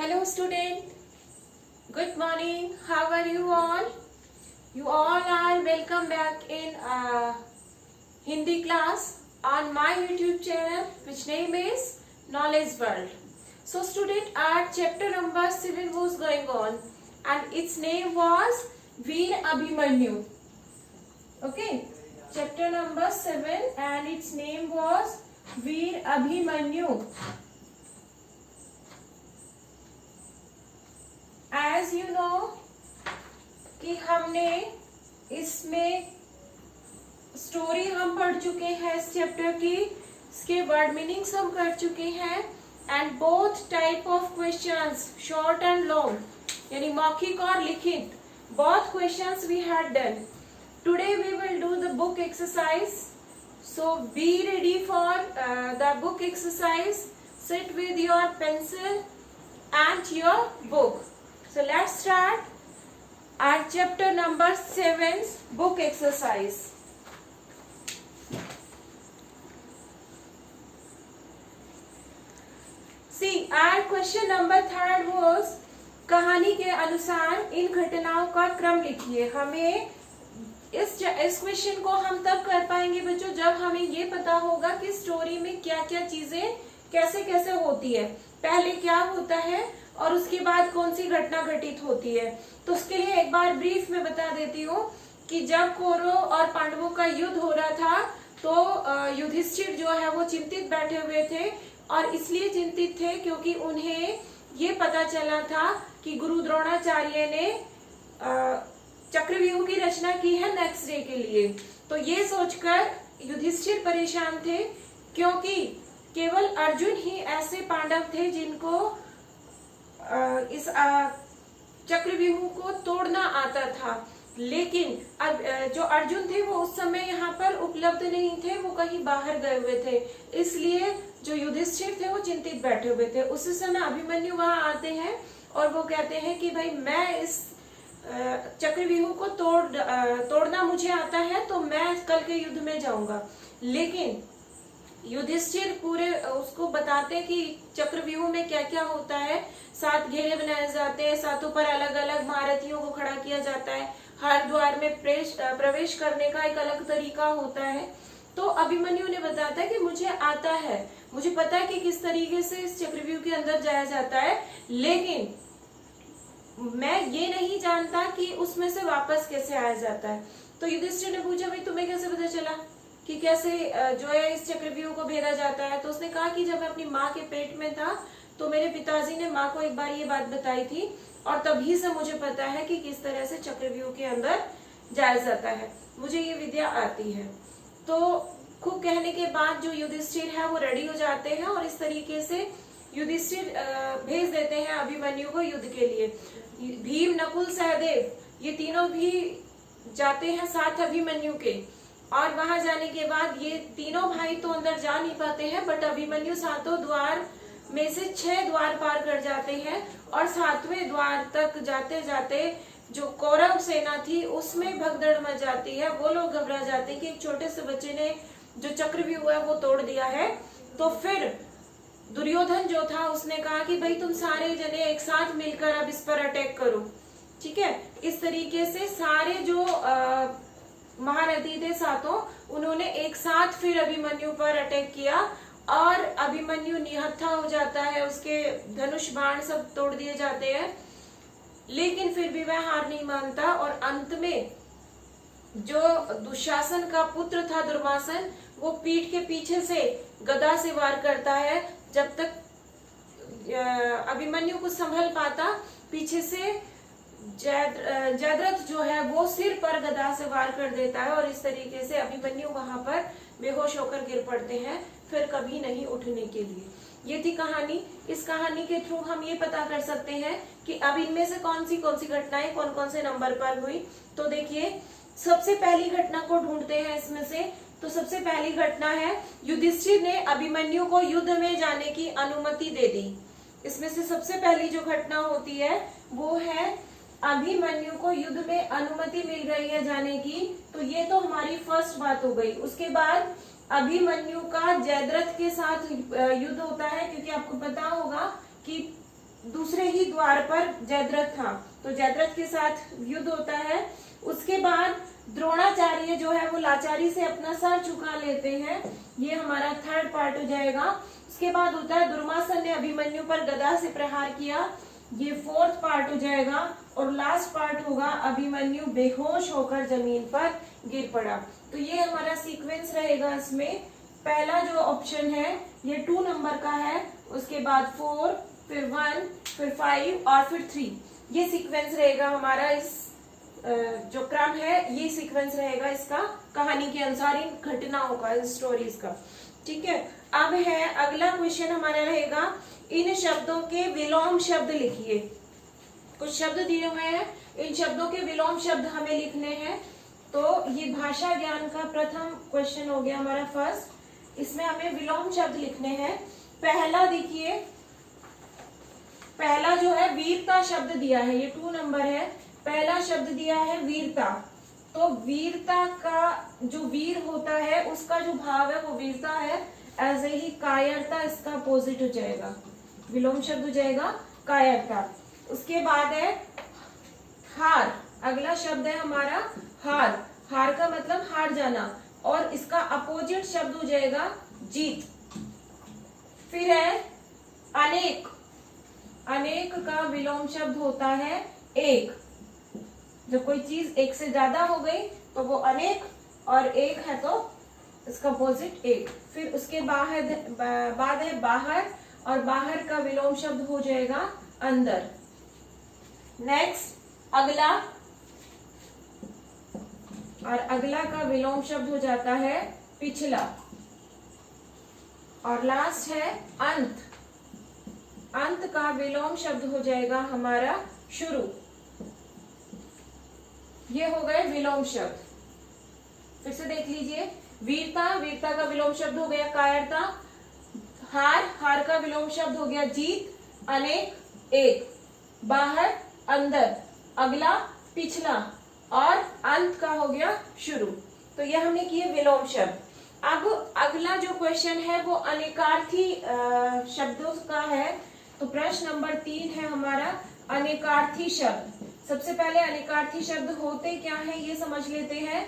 Hello student, good morning. How are you all? You all are welcome back in Hindi class on my YouTube channel which name is Knowledge World. So student, our chapter number 7 was going on and its name was Veer Abhimanyu. Okay, chapter number 7 and its name was Veer Abhimanyu. As you know कि हमने इसमें story हम पढ़ चुके हैं इस chapter की, इसके वर्ड मीनिंग्स हम कर चुके हैं and both type of questions short and long यानी मौखिक और लिखित both questions we had done. Today we will do the book exercise. So be ready for the book exercise. Sit with your pencil and your book. So let's start our chapter number 7's book exercise. See, our question number 3 was कहानी के अनुसार इन घटनाओं का क्रम लिखिए. हमें इस question को हम तब कर पाएंगे बच्चों जब हमें ये पता होगा कि स्टोरी में क्या क्या चीजें कैसे कैसे होती है, पहले क्या होता है और उसके बाद कौन सी घटना घटित होती है. तो उसके लिए एक बार ब्रीफ में बता देती हूँ कि जब कौरवों और पांडवों का युद्ध हो रहा था तो युधिष्ठिर जो है वो चिंतित बैठे हुए थे और इसलिए चिंतित थे क्योंकि उन्हें ये पता चला था कि गुरु द्रोणाचार्य ने चक्रव्यूह की रचना की है नेक्स्ट डे के लिए. तो ये सोचकर युधिष्ठिर परेशान थे क्योंकि केवल अर्जुन ही ऐसे पांडव थे जिनको इस चक्रव्यूह को तोड़ना आता था. लेकिन अब जो अर्जुन थे वो उस समय यहाँ पर उपलब्ध नहीं थे, वो कहीं बाहर गए हुए थे, इसलिए जो युधिष्ठिर थे वो चिंतित बैठे हुए थे. उसी समय अभिमन्यु वहां आते हैं और वो कहते हैं कि भाई मैं इस चक्रव्यूह को तोड़ना मुझे आता है तो मैं कल के युद्ध में जाऊंगा. लेकिन युधिष्ठिर पूरे उसको बताते हैं कि चक्रव्यूह में क्या क्या होता है. 7 घेरे बनाए जाते हैं, 7 पर अलग अलग महारथियों को खड़ा किया जाता है, हर द्वार में प्रवेश करने का एक अलग तरीका होता है. तो अभिमन्यु ने बताता है कि मुझे आता है, मुझे पता है कि किस तरीके से इस चक्रव्यूह के अंदर जाया जाता है, लेकिन मैं ये नहीं जानता कि उसमें से वापस कैसे आया जाता है. तो युधिष्ठिर ने पूछा भाई तुम्हें कैसे पता चला कि कैसे जो है इस चक्रव्यूह को भेदा जाता है. तो उसने कहा कि जब मैं अपनी माँ के पेट में था तो मेरे पिताजी ने माँ को एक बार ये बात बताई थी और तभी से मुझे पता है कि किस तरह से चक्रव्यूह के अंदर जाया जाता है, मुझे ये विद्या आती है. तो खूब कहने के बाद जो युधिष्ठिर है वो रेडी हो जाते हैं और इस तरीके से युधिष्ठिर भेज देते हैं अभिमन्यु को युद्ध के लिए. भीम, नकुल, सहदेव ये तीनों भी जाते हैं साथ अभिमन्यु के और वहां जाने के बाद ये तीनों भाई तो अंदर जा नहीं पाते हैं बट अभिमन्यु 7 द्वार में से 6 द्वार पार कर जाते हैं और 7वें द्वार तक जाते जाते जो कौरव सेना थी उसमें भगदड़ मच जाती है. वो लोग घबरा जाते हैं कि एक छोटे से बच्चे ने जो चक्रव्यूह है वो तोड़ दिया है. तो फिर दुर्योधन जो था उसने कहा कि भाई तुम सारे जने एक साथ मिलकर अब इस पर अटैक करो. ठीक है, इस तरीके से सारे जो महारथी थे 7, उन्होंने एक साथ फिर अभिमन्यु पर अटैक किया और अभिमन्यु निहत्था हो जाता है, उसके धनुष बाण सब तोड़ दिए जाते हैं. लेकिन फिर भी वह हार नहीं मानता और अंत में जो दुशासन का पुत्र था दुर्वासन वो पीठ के पीछे से गदा से वार करता है. जब तक अभिमन्यु को संभल पाता पीछे से जयद्रथ जो है वो सिर पर गदा से वार कर देता है और इस तरीके से अभिमन्यु वहां पर बेहोश होकर गिर पड़ते हैं फिर कभी नहीं उठने के लिए. ये थी कहानी. इस कहानी के थ्रू हम ये पता कर सकते हैं कि अब इनमें से कौन सी घटनाएं कौन कौन से नंबर पर हुई. तो देखिए सबसे पहली घटना को ढूंढते हैं इसमें से. तो सबसे पहली घटना है युधिष्ठिर ने अभिमन्यु को युद्ध में जाने की अनुमति दे दी. इसमें से सबसे पहली जो घटना होती है वो है अभिमन्यु को युद्ध में अनुमति मिल रही है जाने की. तो ये तो हमारी फर्स्ट बात हो गई. उसके बाद अभिमन्यु का जयद्रथ के साथ युद्ध होता है क्योंकि आपको पता होगा कि दूसरे ही द्वार पर जयद्रथ था, तो जयद्रथ के साथ युद्ध होता है। उसके बाद द्रोणाचार्य जो है वो लाचारी से अपना सर झुका लेते हैं, ये हमारा थर्ड पार्ट हो जाएगा। उसके बाद होता है दुर्वासन ने अभिमन्यु पर गदा से प्रहार किया, ये फोर्थ पार्ट हो जाएगा। और लास्ट पार्ट होगा अभिमन्यु बेहोश होकर जमीन पर गिर पड़ा। तो ये हमारा सीक्वेंस रहेगा। इसमें पहला जो ऑप्शन है ये 2 नंबर का है, उसके बाद 4, फिर 1, फिर 5 और फिर 3, ये सीक्वेंस रहेगा हमारा। इस जो क्रम है ये सीक्वेंस रहेगा इसका, कहानी के अनुसार इन घटनाओं का, इन स्टोरीज का। ठीक है, अब है अगला क्वेश्चन हमारा रहेगा, इन शब्दों के विलोम शब्द लिखिए। कुछ शब्द दिए हुए हैं, इन शब्दों के विलोम शब्द हमें लिखने हैं। तो ये भाषा ज्ञान का प्रथम क्वेश्चन हो गया हमारा फर्स्ट। इसमें हमें विलोम शब्द लिखने हैं। पहला देखिए, पहला जो है वीरता शब्द दिया है, ये 2 नंबर है। पहला शब्द दिया है वीरता, तो वीरता का जो वीर होता है उसका जो भाव है वो वीरता है। ऐसे ही कायरता इसका अपोजिट हो जाएगा, विलोम शब्द हो जाएगा कायरता। उसके बाद है हार, अगला शब्द है हमारा हार। हार का मतलब हार जाना, और इसका अपोजिट शब्द हो जाएगा जीत। फिर है अनेक, अनेक का विलोम शब्द होता है एक। जब कोई चीज एक से ज्यादा हो गई तो वो अनेक, और एक है तो इसका अपोजिट एक। फिर उसके बाद है बाहर, और बाहर का विलोम शब्द हो जाएगा अंदर। नेक्स्ट अगला, और अगला का विलोम शब्द हो जाता है पिछला। और लास्ट है अंत, अंत का विलोम शब्द हो जाएगा हमारा शुरू। ये हो गए विलोम शब्द। फिर से देख लीजिए, वीरता, वीरता का विलोम शब्द हो गया कायरता। हार, हार का विलोम शब्द हो गया जीत। अनेक एक, बाहर अंदर, अगला पिछला, और अंत का हो गया शुरू। तो ये हमने किए विलोम शब्द। अब अगला जो क्वेश्चन है वो अनेकार्थी शब्दों का है। तो प्रश्न नंबर 3 है हमारा अनेकार्थी शब्द। सबसे पहले अनेकार्थी शब्द होते क्या है ये समझ लेते हैं।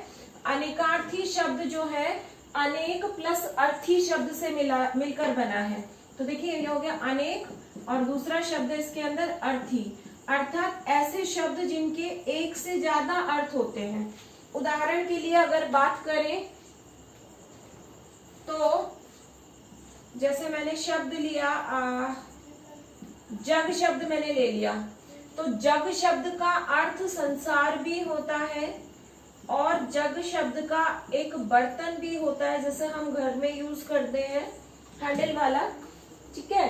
अनेकार्थी शब्द जो है अनेक प्लस अर्थी शब्द से मिलकर बना है। तो देखिए ये हो गया अनेक, और दूसरा शब्द है इसके अंदर अर्थी, अर्थात ऐसे शब्द जिनके एक से ज्यादा अर्थ होते हैं। उदाहरण के लिए अगर बात करें तो जैसे मैंने शब्द लिया जग शब्द मैंने ले लिया, तो जग शब्द का अर्थ संसार भी होता है, और जग शब्द का एक बर्तन भी होता है, जैसे हम घर में यूज करते हैं हैंडल वाला। ठीक है,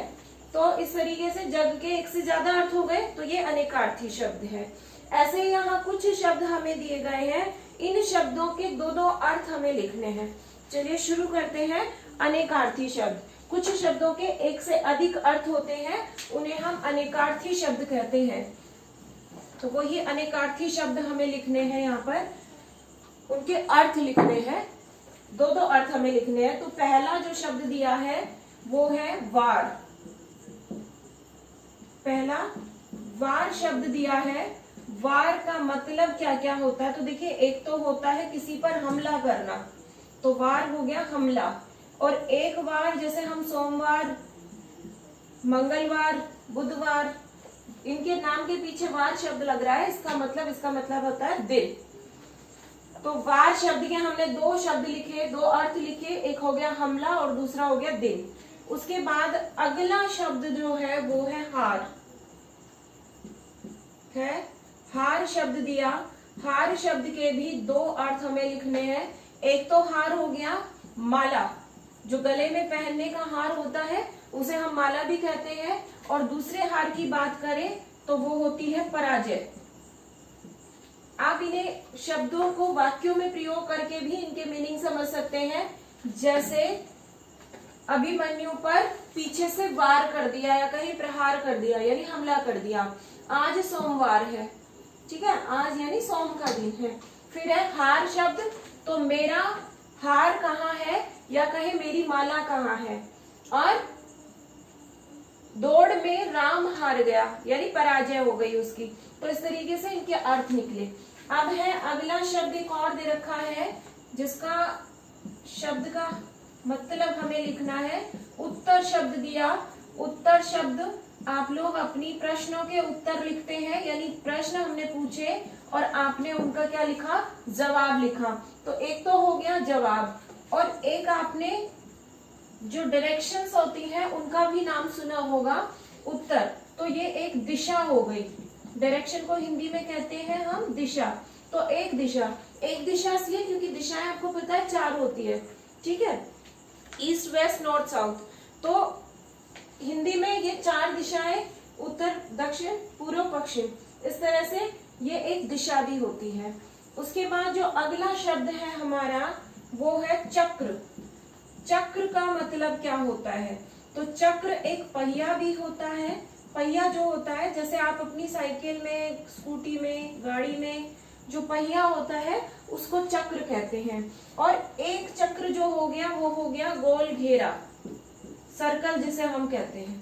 तो इस तरीके से जग के एक से ज्यादा अर्थ हो गए, तो ये अनेकार्थी शब्द है। ऐसे ही यहाँ कुछ शब्द हमें दिए गए हैं, इन शब्दों के 2-2 अर्थ हमें लिखने हैं। चलिए शुरू करते हैं। अनेकार्थी शब्द, कुछ शब्दों के एक से अधिक अर्थ होते हैं, उन्हें हम अनेकार्थी शब्द कहते हैं। तो वही अनेकार्थी शब्द हमें लिखने हैं, यहाँ पर उनके अर्थ लिखने हैं, 2-2 अर्थ हमें लिखने हैं। तो पहला जो शब्द दिया है वो है वार। पहला वार शब्द दिया है। वार का मतलब क्या क्या होता है, तो देखिए एक तो होता है किसी पर हमला करना, तो वार हो गया हमला। और एक वार जैसे हम सोमवार, मंगलवार, बुधवार, इनके नाम के पीछे वार शब्द लग रहा है, इसका मतलब होता है दिन। तो वार शब्द के हमने 2 शब्द लिखे, 2 अर्थ लिखे, एक हो गया हमला और दूसरा हो गया दिन। उसके बाद अगला शब्द जो है वो है हार है। हार शब्द दिया, हार शब्द के भी 2 अर्थ हमें लिखने हैं। एक तो हार हो गया माला, जो गले में पहनने का हार होता है उसे हम माला भी कहते हैं, और दूसरे हार की बात करें तो वो होती है पराजय। आप इन्हें शब्दों को वाक्यों में प्रयोग करके भी इनके मीनिंग समझ सकते हैं। जैसे अभिमन्यु पर पीछे से वार कर दिया या कहीं प्रहार कर दिया, यानी हमला कर दिया। आज सोमवार है, ठीक है, आज यानी सोम का दिन है। फिर है हार शब्द, तो मेरा हार कहाँ है या कहे मेरी माला कहाँ है। और दौड़ में राम हार गया, यानी पराजय हो गई उसकी। तो इस तरीके से इनके अर्थ निकले। अब है अगला शब्द एक और दे रखा है, जिसका शब्द का मतलब हमें लिखना है। उत्तर शब्द दिया। उत्तर शब्द आप लोग अपनी प्रश्नों के उत्तर लिखते हैं, यानी प्रश्न हमने पूछे और आपने उनका क्या लिखा, जवाब लिखा। तो एक तो हो गया जवाब, और एक आपने जो डायरेक्शंस होती हैं उनका भी नाम सुना होगा, उत्तर। तो ये एक दिशा हो गई। डायरेक्शन को हिंदी में कहते हैं हम दिशा। तो एक दिशा, एक दिशा इसलिए क्योंकि दिशाएं आपको पता है 4 होती है, ठीक है, ईस्ट वेस्ट नॉर्थ साउथ। तो हिंदी में ये 4 दिशाएं, उत्तर दक्षिण पूर्व पश्चिम, इस तरह से ये एक दिशा भी होती है। उसके बाद जो अगला शब्द है हमारा वो है चक्र। चक्र का मतलब क्या होता है? तो चक्र एक पहिया भी होता है। पहिया जो होता है, जैसे आप अपनी साइकिल में, स्कूटी में, गाड़ी में जो पहिया होता है उसको चक्र कहते हैं। और एक चक्र जो हो गया वो हो गया गोल घेरा, सर्कल जिसे हम कहते हैं,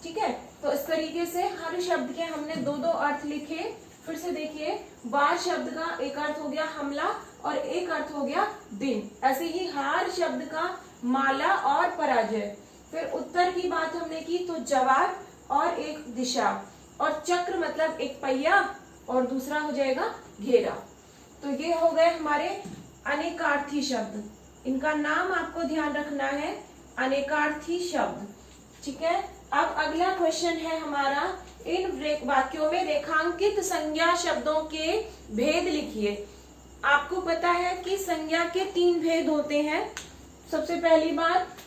ठीक है। तो इस तरीके से हर शब्द के हमने 2-2 अर्थ लिखे। फिर से देखिए, वार शब्द का एक अर्थ हो गया हमला और एक अर्थ हो गया दिन। ऐसे ही हार शब्द का माला और पराजय। फिर उत्तर की बात हमने की तो जवाब और एक दिशा, और चक्र मतलब एक पहिया और दूसरा हो जाएगा घेरा। तो ये हो गए हमारे अनेकार्थी शब्द। इनका नाम आपको ध्यान रखना है, अनेकार्थी शब्द, ठीक है। अब अगला क्वेश्चन है हमारा, इन वाक्यों में रेखांकित संज्ञा शब्दों के भेद लिखिए। आपको पता है कि संज्ञा के 3 भेद होते हैं। सबसे पहली बात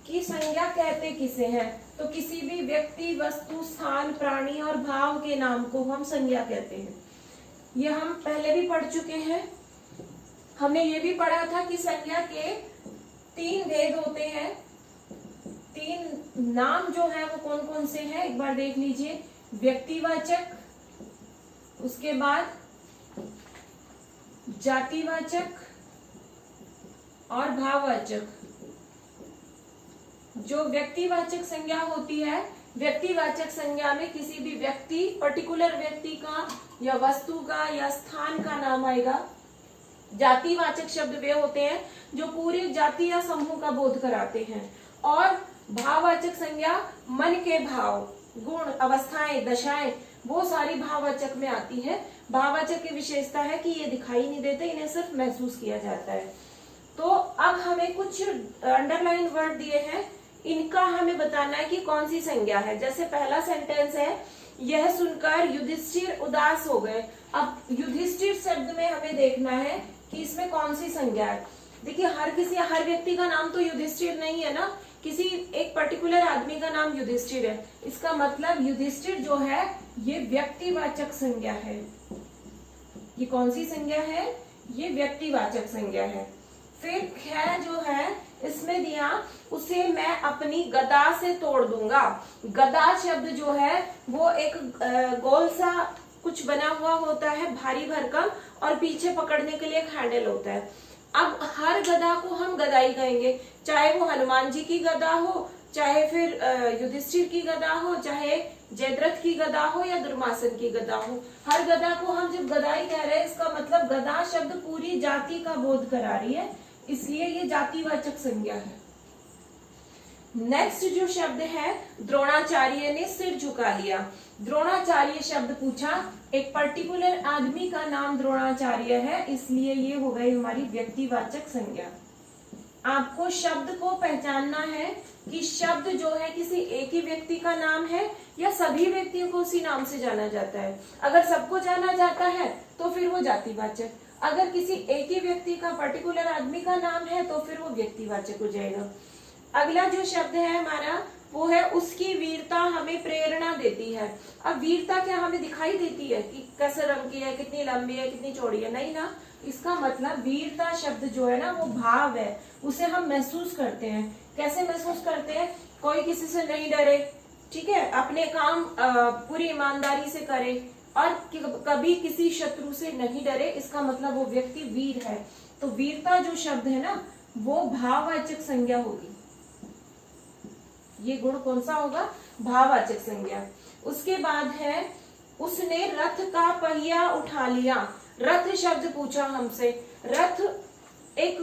कि संज्ञा कहते किसे हैं, तो किसी भी व्यक्ति, वस्तु, स्थान, प्राणी और भाव के नाम को हम संज्ञा कहते हैं। ये हम पहले भी पढ़ चुके हैं। हमने ये भी पढ़ा था कि संज्ञा के 3 भेद होते हैं। 3 नाम जो है वो कौन कौन से हैं, एक बार देख लीजिए। व्यक्तिवाचक, उसके बाद जातिवाचक और भाववाचक। जो व्यक्तिवाचक संज्ञा होती है, व्यक्तिवाचक संज्ञा में किसी भी व्यक्ति, पर्टिकुलर व्यक्ति का या वस्तु का या स्थान का नाम आएगा। जातिवाचक शब्द वे होते हैं जो पूरी जाति या समूह का बोध कराते हैं। और भाववाचक संज्ञा मन के भाव, गुण, अवस्थाएं, दशाएं, वो सारी भाववाचक में आती है। भाववाचक की विशेषता है कि ये दिखाई नहीं देते, इन्हें सिर्फ महसूस किया जाता है। तो अब हमें कुछ अंडरलाइन वर्ड दिए हैं, इनका हमें बताना है कि कौन सी संज्ञा है। जैसे पहला सेंटेंस है, यह सुनकर युधिष्ठिर उदास हो गए। अब युधिष्ठिर शब्द में हमें देखना है कि इसमें कौन सी संज्ञा है। देखिए, हर व्यक्ति का नाम तो युधिष्ठिर नहीं है ना, किसी एक पर्टिकुलर आदमी का नाम युधिष्ठिर है। इसका मतलब युधिष्ठिर जो है ये व्यक्तिवाचक संज्ञा है। ये कौन सी संज्ञा है? ये व्यक्तिवाचक संज्ञा है। फिर ख जो है इसमें दिया, उसे मैं अपनी गदा से तोड़ दूंगा। गदा शब्द जो है वो एक गोल सा कुछ बना हुआ होता है, भारी भरकम, और पीछे पकड़ने के लिए एक हैंडल होता है। अब हर गदा को हम गदाई कहेंगे, चाहे वो हनुमान जी की गदा हो, चाहे फिर युधिष्ठिर की गदा हो, चाहे जयद्रथ की गदा हो या दुर्वासन की गदा हो। हर गदा को हम जब गदाई कह रहे हैं, इसका मतलब गदा शब्द पूरी जाति का बोध करा रही है, इसलिए ये जातिवाचक संज्ञा है। नेक्स्ट जो शब्द है, द्रोणाचार्य ने सिर झुका लिया। द्रोणाचार्य शब्द पूछा, एक पर्टिकुलर आदमी का नाम द्रोणाचार्य है, इसलिए ये हो गई हमारी व्यक्तिवाचक संज्ञा। आपको शब्द को पहचानना है कि शब्द जो है किसी एक ही व्यक्ति का नाम है या सभी व्यक्तियों को उसी नाम से जाना जाता है। अगर सबको जाना जाता है तो फिर वो जातिवाचक, अगर किसी एक ही व्यक्ति का, पर्टिकुलर आदमी का नाम है तो फिर वो व्यक्तिवाचक हो जाएगा। अगला जो शब्द है हमारा वो है, उसकी वीरता हमें प्रेरणा देती है। अब वीरता क्या हमें दिखाई देती है कि कैसे रंग की है, कितनी लंबी है, कितनी चौड़ी है? नहीं ना। इसका मतलब वीरता शब्द जो है ना वो भाव है, उसे हम महसूस करते हैं। कैसे महसूस करते हैं? कोई किसी से नहीं डरे, ठीक है, अपने काम पूरी ईमानदारी से करे और कभी किसी शत्रु से नहीं डरे, इसका मतलब वो व्यक्ति वीर है। तो वीरता जो शब्द है ना वो भाववाचक संज्ञा होगी। ये गुण कौन सा होगा? भाववाचक संज्ञा। उसके बाद है उसने रथ का पहिया उठा लिया। रथ शब्द पूछा हमसे। रथ एक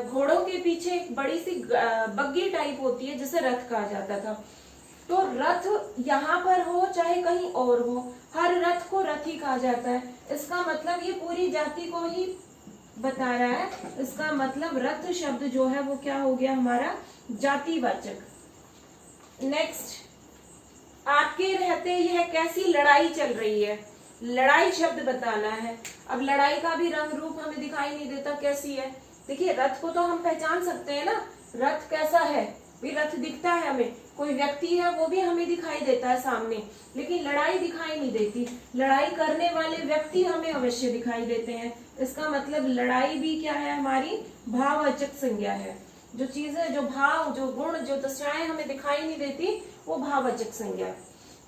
घोड़ों के पीछे एक बड़ी सी बग्गी टाइप होती है जिसे रथ कहा जाता था। तो रथ यहाँ पर हो चाहे कहीं और हो, हर रथ को रथ ही कहा जाता है। इसका मतलब ये पूरी जाति को ही बता रहा है। इसका मतलब रथ शब्द जो है वो क्या हो गया हमारा? जातिवाचक। नेक्स्ट, आपके रहते यह कैसी लड़ाई चल रही है? लड़ाई शब्द बताना है। अब लड़ाई का भी रंग रूप हमें दिखाई नहीं देता कैसी है। देखिए रथ को तो हम पहचान सकते हैं ना, रथ कैसा है, भी रथ दिखता है हमें, कोई व्यक्ति है वो भी हमें दिखाई देता है सामने, लेकिन लड़ाई दिखाई नहीं देती। लड़ाई करने वाले व्यक्ति हमें अवश्य दिखाई देते हैं। इसका मतलब लड़ाई भी क्या है हमारी? भाववाचक संज्ञा है। जो चीजें, जो भाव, जो गुण, जो दशाएं हमें दिखाई नहीं देती वो भाववाचक संज्ञा है।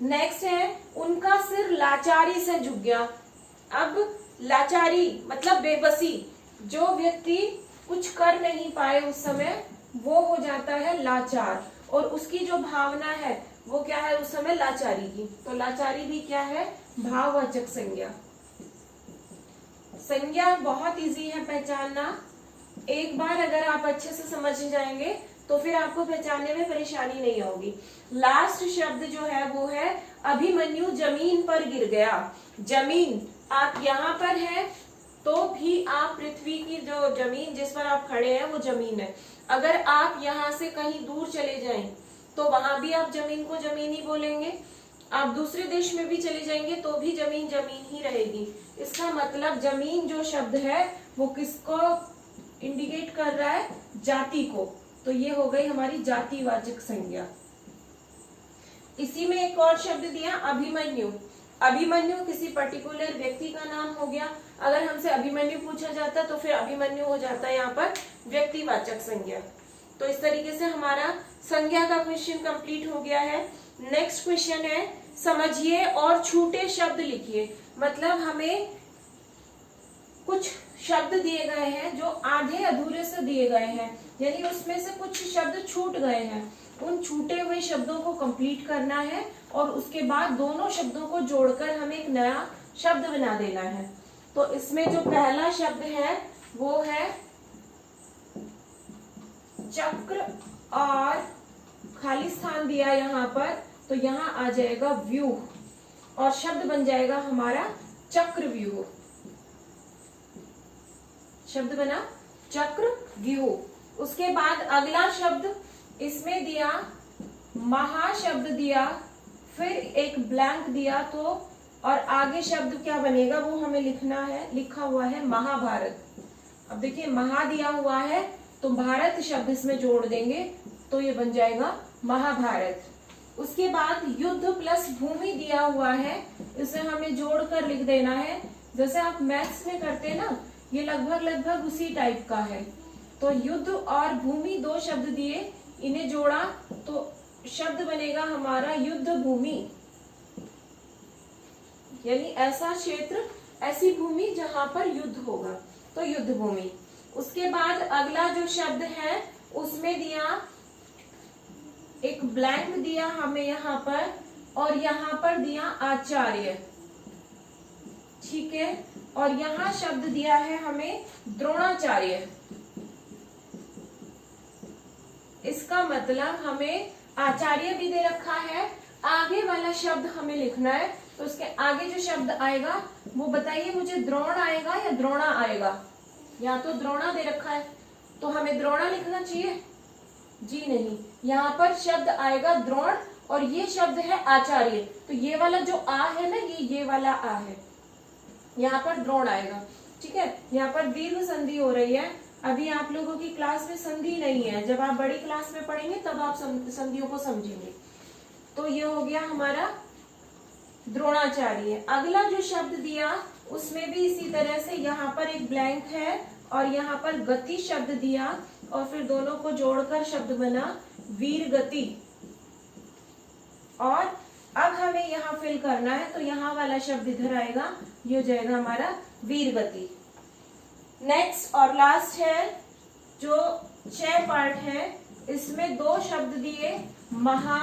नेक्स्ट है उनका सिर लाचारी से झुक गया। अब लाचारी मतलब बेबसी, जो व्यक्ति कुछ कर नहीं पाए उस समय वो हो जाता है लाचार, और उसकी जो भावना है वो क्या है उस समय? लाचारी की। तो लाचारी भी क्या है? भाववाचक संज्ञा। संज्ञा बहुत इजी है पहचानना। एक बार अगर आप अच्छे से समझ जाएंगे तो फिर आपको पहचानने में परेशानी नहीं होगी। लास्ट शब्द जो है वो है अभिमन्यु जमीन पर गिर गया। जमीन, आप यहाँ पर हैं तो भी आप पृथ्वी की जो जमीन जिस पर आप खड़े हैं वो जमीन है। अगर आप यहाँ से कहीं दूर चले जाएं तो वहां भी आप जमीन को जमीन ही बोलेंगे। आप दूसरे देश में भी चले जाएंगे तो भी जमीन जमीन ही रहेगी। इसका मतलब जमीन जो शब्द है वो किसको इंडिकेट कर रहा है? जाति को। तो ये हो गई हमारी जातिवाचक संज्ञा। इसी में एक और शब्द दिया अभिमन्यु। अभिमन्यु किसी पर्टिकुलर व्यक्ति का नाम हो गया। अगर हमसे अभिमन्यु पूछा जाता तो फिर अभिमन्यु हो जाता है यहाँ पर व्यक्तिवाचक संज्ञा। तो इस तरीके से हमारा संज्ञा का क्वेश्चन कंप्लीट हो गया है। नेक्स्ट क्वेश्चन है समझिए और छूटे शब्द लिखिए। मतलब हमें कुछ शब्द दिए गए हैं जो आधे अधूरे से दिए गए हैं, यानी उसमें से कुछ शब्द छूट गए हैं। उन छूटे हुए शब्दों को कंप्लीट करना है और उसके बाद दोनों शब्दों को जोड़कर हमें एक नया शब्द बना देना है। तो इसमें जो पहला शब्द है वो है चक्र, और खाली स्थान दिया यहाँ पर, तो यहाँ आ जाएगा व्यूह और शब्द बन जाएगा हमारा चक्रव्यूह। शब्द बना चक्रव्यूह। उसके बाद अगला शब्द इसमें दिया महाशब्द दिया, फिर एक ब्लैंक दिया, तो और आगे शब्द क्या बनेगा वो हमें लिखना है। लिखा हुआ है महाभारत। अब देखिए महा दिया हुआ है तो भारत शब्द इसमें जोड़ देंगे तो ये बन जाएगा महाभारत। उसके बाद युद्ध प्लस भूमि दिया हुआ है, इसे हमें जोड़कर लिख देना है। जैसे आप मैथ्स में करते हैं ना, ये लगभग उसी टाइप का है। तो युद्ध और भूमि दो शब्द दिए, इन्हें जोड़ा तो शब्द बनेगा हमारा युद्ध भूमि, यानी ऐसा क्षेत्र, ऐसी भूमि जहां पर युद्ध होगा, तो युद्ध भूमि। उसके बाद अगला जो शब्द है उसमें दिया एक ब्लैंक दिया हमें यहाँ पर, और यहाँ पर दिया आचार्य, ठीक है। और यहाँ शब्द दिया है हमें द्रोणाचार्य। इसका मतलब हमें आचार्य भी दे रखा है, आगे वाला शब्द हमें लिखना है। तो उसके आगे जो शब्द आएगा वो बताइए मुझे, द्रोण आएगा या द्रोणा आएगा? या तो द्रोणा दे रखा है तो हमें द्रोणा लिखना चाहिए? जी नहीं, यहाँ पर शब्द आएगा द्रोण और ये शब्द है आचार्य। तो ये वाला जो आ है ना, ये वाला आ है, यहाँ पर द्रोण आएगा, ठीक है। यहाँ पर दीर्घ संधि हो रही है। अभी आप लोगों की क्लास में संधि नहीं है, जब आप बड़ी क्लास में पढ़ेंगे तब आप संधियों को समझेंगे। तो ये हो गया हमारा द्रोणाचार्य। अगला जो शब्द दिया उसमें भी इसी तरह से यहाँ पर एक ब्लैंक है और यहाँ पर गति शब्द दिया और फिर दोनों को जोड़कर शब्द बना वीर गति। और अब हमें यहाँ फिल करना है, तो यहाँ वाला शब्द इधर आएगा, ये हो जाएगा हमारा वीर गति। नेक्स्ट और लास्ट है जो 6 पार्ट है, इसमें 2 शब्द दिए महा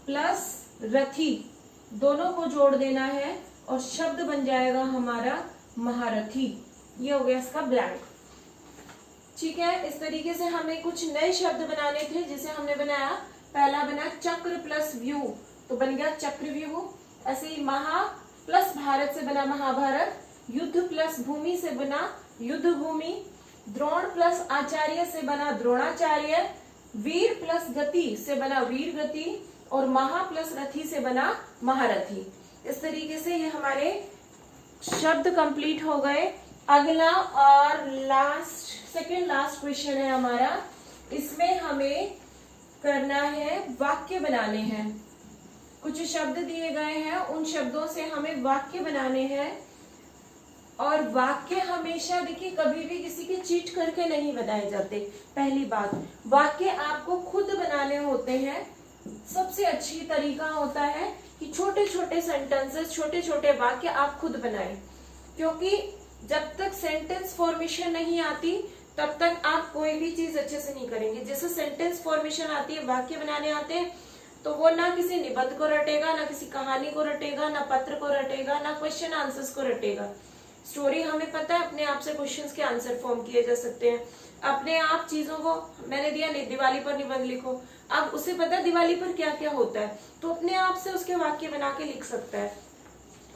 प्लस रथी दोनों को जोड़ देना है और शब्द बन जाएगा हमारा महारथी। ये हो गया इसका ब्लैंक। ठीक है, इस तरीके से हमें कुछ नए शब्द बनाने थे जिसे हमने बनाया। पहला बना चक्र प्लस व्यू, तो बन गया चक्रव्यूह। ऐसे ही महा प्लस भारत से बना महाभारत, युद्ध प्लस भूमि से बना युद्ध भूमि, द्रोण प्लस आचार्य से बना द्रोणाचार्य, वीर प्लस गति से बना वीर गति और महा प्लस रथी से बना महारथी। इस तरीके से ये हमारे शब्द कंप्लीट हो गए। अगला और सेकंड लास्ट क्वेश्चन है हमारा। इसमें हमें करना है वाक्य बनाने हैं। कुछ शब्द दिए गए हैं, उन शब्दों से हमें वाक्य बनाने हैं। और वाक्य हमेशा देखिए कभी भी किसी के चीट करके नहीं बनाए जाते। पहली बात, वाक्य आपको खुद बनाने होते हैं। सबसे अच्छी तरीका होता है कि छोटे छोटे सेंटेंसेस, छोटे छोटे वाक्य आप खुद बनाएं, क्योंकि जब तक सेंटेंस फॉर्मेशन नहीं आती तब तक आप कोई भी चीज अच्छे से नहीं करेंगे। जैसे सेंटेंस फॉर्मेशन आती है, वाक्य बनाने आते हैं, तो वो ना किसी निबंध को रटेगा, ना किसी कहानी को रटेगा, ना पत्र को रटेगा, ना क्वेश्चन आंसर्स को रटेगा। स्टोरी हमें पता है अपने आप से क्वेश्चंस के आंसर फॉर्म किए जा सकते हैं। अपने आप चीजों को मैंने दिया नहीं, दिवाली पर निबंध लिखो, अब उसे पता है दिवाली पर क्या क्या होता है, तो अपने आप से उसके वाक्य बना के लिख सकता है।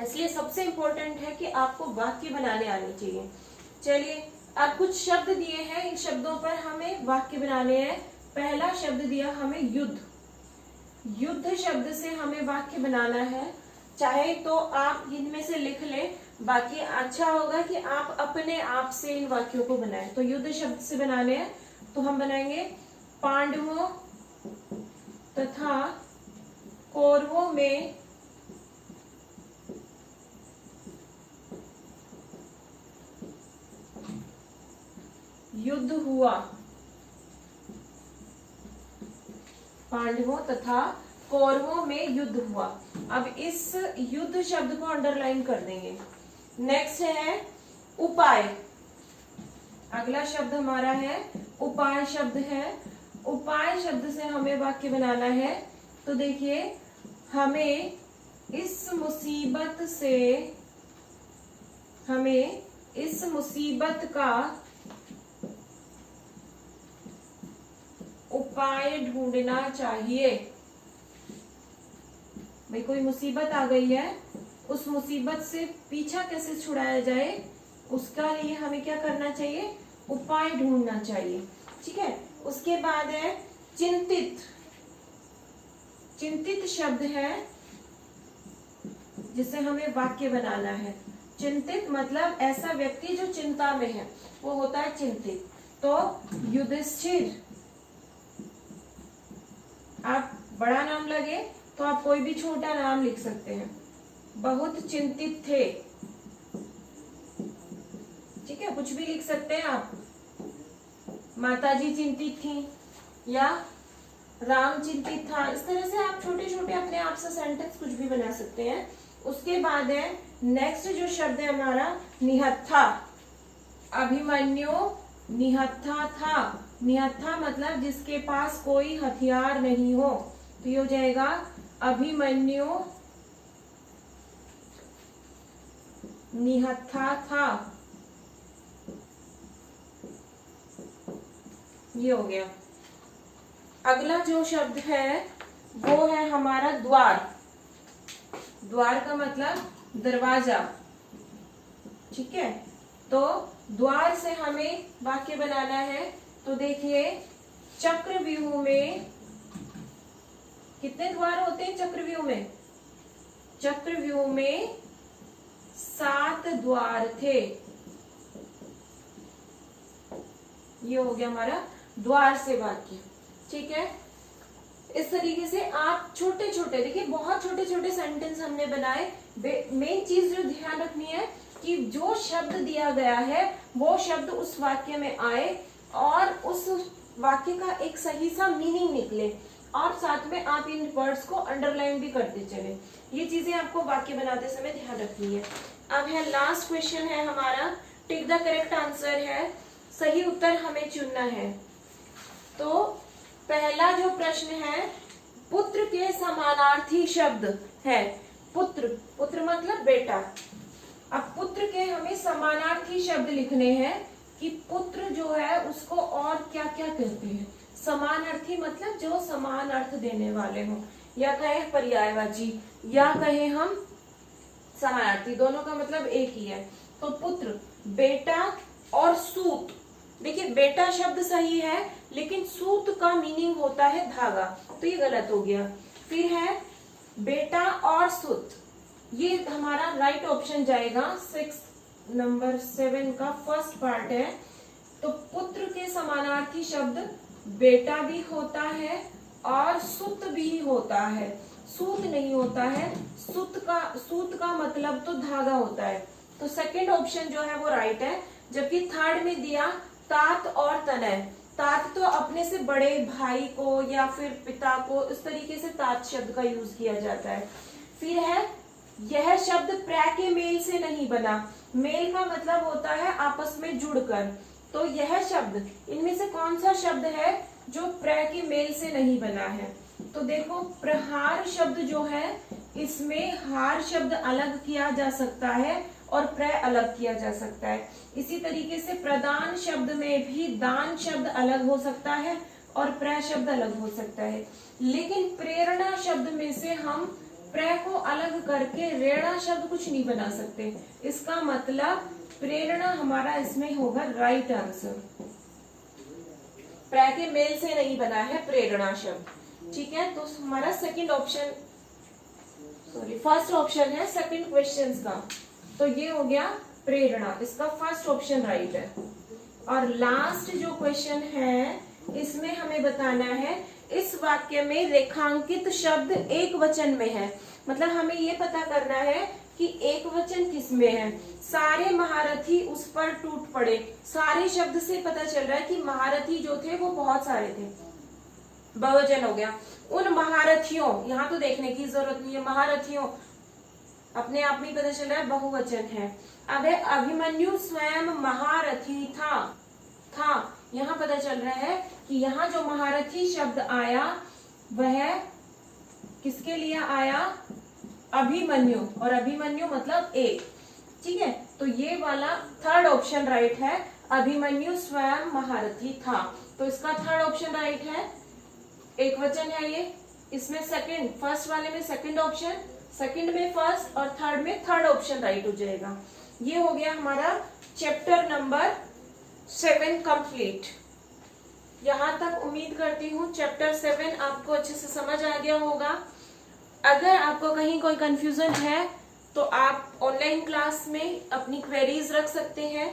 इसलिए सबसे इम्पोर्टेंट है कि आपको वाक्य बनाने आने चाहिए। चलिए, अब कुछ शब्द दिए हैं, इन शब्दों पर हमें वाक्य बनाने हैं। पहला शब्द दिया हमें युद्ध। युद्ध शब्द से हमें वाक्य बनाना है। चाहे तो आप इनमें से लिख लें, बाकी अच्छा होगा कि आप अपने आप से इन वाक्यों को बनाएं। तो युद्ध शब्द से बनाने हैं, तो हम बनाएंगे पांडवों तथा कौरवों में युद्ध हुआ। पांडवों तथा कौरवों में युद्ध हुआ। अब इस युद्ध शब्द को अंडरलाइन कर देंगे। नेक्स्ट है उपाय। अगला शब्द हमारा है उपाय शब्द है। उपाय शब्द से हमें वाक्य बनाना है। तो देखिए, हमें इस मुसीबत का उपाय ढूंढना चाहिए। भाई कोई मुसीबत आ गई है, उस मुसीबत से पीछा कैसे छुड़ाया जाए, उसका लिए हमें क्या करना चाहिए, उपाय ढूंढना चाहिए। ठीक है, उसके बाद है चिंतित। चिंतित शब्द है जिसे हमें वाक्य बनाना है। चिंतित मतलब ऐसा व्यक्ति जो चिंता में है, वो होता है चिंतित। तो युधिष्ठिर, आप बड़ा नाम लगे तो आप कोई भी छोटा नाम लिख सकते हैं। बहुत चिंतित थे, ठीक है, कुछ भी लिख सकते हैं आप। माताजी चिंतित थी या राम चिंतित था। इस तरह से आप छोटे छोटे अपने आप से सेंटेंस कुछ भी बना सकते हैं। उसके बाद है नेक्स्ट जो शब्द है हमारा निहत्था। अभिमन्यु निहत्था था। निहत्था मतलब जिसके पास कोई हथियार नहीं हो, तो ये हो जाएगा अभिमन्यु निहत्था था। ये हो गया। अगला जो शब्द है वो है हमारा द्वार। द्वार का मतलब दरवाजा। ठीक है, तो द्वार से हमें वाक्य बनाना है। तो देखिए, चक्रव्यूह में कितने द्वार होते हैं? चक्रव्यूह में, चक्रव्यूह में 7 द्वार थे। ये हो गया हमारा द्वार से वाक्य। ठीक है, इस तरीके से आप छोटे छोटे, देखिए बहुत छोटे छोटे सेंटेंस हमने बनाए। मेन चीज जो ध्यान रखनी है कि जो शब्द दिया गया है वो शब्द उस वाक्य में आए और उस वाक्य का एक सही सा मीनिंग निकले, और साथ में आप इन वर्ड्स को अंडरलाइन भी करते चले। ये चीजें आपको वाक्य बनाते समय ध्यान रखनी है। अब है लास्ट क्वेश्चन है हमारा, टिक द करेक्ट आंसर है, सही उत्तर हमें चुनना है। तो पहला जो प्रश्न है पुत्र के समानार्थी शब्द है पुत्र। पुत्र मतलब बेटा। अब पुत्र के हमें समानार्थी शब्द लिखने हैं कि पुत्र जो है उसको और क्या क्या कहते हैं। समानार्थी मतलब जो समान अर्थ देने वाले हों, या कहें पर्यायवाची, या कहें हम समानार्थी, दोनों का मतलब एक ही है। तो पुत्र, बेटा और सूत। देखिए बेटा शब्द सही है लेकिन सूत का मीनिंग होता है धागा, तो ये गलत हो गया। फिर है बेटा और सूत, ये हमारा राइट ऑप्शन जाएगा। 6 नंबर 7 का फर्स्ट पार्ट है। तो पुत्र के समानार्थी शब्द बेटा भी होता है और सुत भी होता है, सूत नहीं होता है। सूत का मतलब तो धागा होता है। तो सेकंड ऑप्शन जो है वो राइट है। जबकि थर्ड में दिया तात और तनय। तात तो अपने से बड़े भाई को या फिर पिता को, इस तरीके से तात शब्द का यूज किया जाता है। फिर है यह शब्द प्र के मेल से नहीं बना। मेल का मतलब होता है आपस में जुड़कर। तो यह शब्द, इनमें से कौन सा शब्द है जो प्र के मेल से नहीं बना है? तो देखो प्रहार शब्द जो है इसमें हार शब्द अलग किया जा सकता है और प्र अलग किया जा सकता है। इसी तरीके से प्रदान शब्द में भी दान शब्द अलग हो सकता है और प्र शब्द अलग हो सकता है। लेकिन प्रेरणा शब्द में से हम प्र को अलग करके रेणा शब्द कुछ नहीं बना सकते। इसका मतलब प्रेरणा हमारा इसमें होगा राइट आंसर। प्र के मेल से नहीं बना है प्रेरणा शब्द। ठीक है, तो हमारा second option, sorry first option है सेकंड क्वेश्चन का। तो ये हो गया प्रेरणा, इसका फर्स्ट ऑप्शन राइट है। और लास्ट जो क्वेश्चन है इसमें हमें बताना है इस वाक्य में रेखांकित शब्द एक वचन में है। मतलब हमें ये पता करना है कि एक वचन किसमें है। सारे महारथी उस पर टूट पड़े। सारे शब्द से पता चल रहा है कि महारथी जो थे वो बहुत सारे थे, बहुवचन हो गया। उन महारथियों, यहाँ तो देखने की जरूरत नहीं है, महारथियों अपने आप में पता चल रहा है बहुवचन है। अब है अभिमन्यु स्वयं महारथी था। यहाँ पता चल रहा है कि यहाँ जो महारथी शब्द आया वह किसके लिए आया? अभिमन्यु, और अभिमन्यु मतलब एक। ठीक है, तो ये वाला थर्ड ऑप्शन राइट है, अभिमन्यु स्वयं महारथी था। तो इसका थर्ड ऑप्शन राइट है, एक वचन है ये। इसमें सेकंड, फर्स्ट वाले में सेकंड ऑप्शन, सेकंड में फर्स्ट और थर्ड में थर्ड ऑप्शन राइट हो जाएगा। ये हो गया हमारा चैप्टर नंबर 7 कंप्लीट। यहाँ तक उम्मीद करती हूँ चैप्टर 7 आपको अच्छे से समझ आ गया होगा। अगर आपको कहीं कोई कंफ्यूजन है तो आप ऑनलाइन क्लास में अपनी क्वेरीज रख सकते हैं,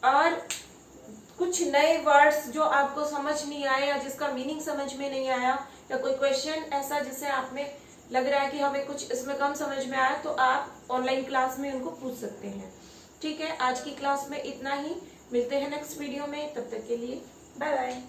और कुछ नए वर्ड्स जो आपको समझ नहीं आए या जिसका मीनिंग समझ में नहीं आया, या कोई क्वेश्चन ऐसा जिससे आप में लग रहा है कि हमें कुछ इसमें कम समझ में आया, तो आप ऑनलाइन क्लास में उनको पूछ सकते हैं। ठीक है, आज की क्लास में इतना ही। मिलते हैं नेक्स्ट वीडियो में, तब तक के लिए बाय बाय।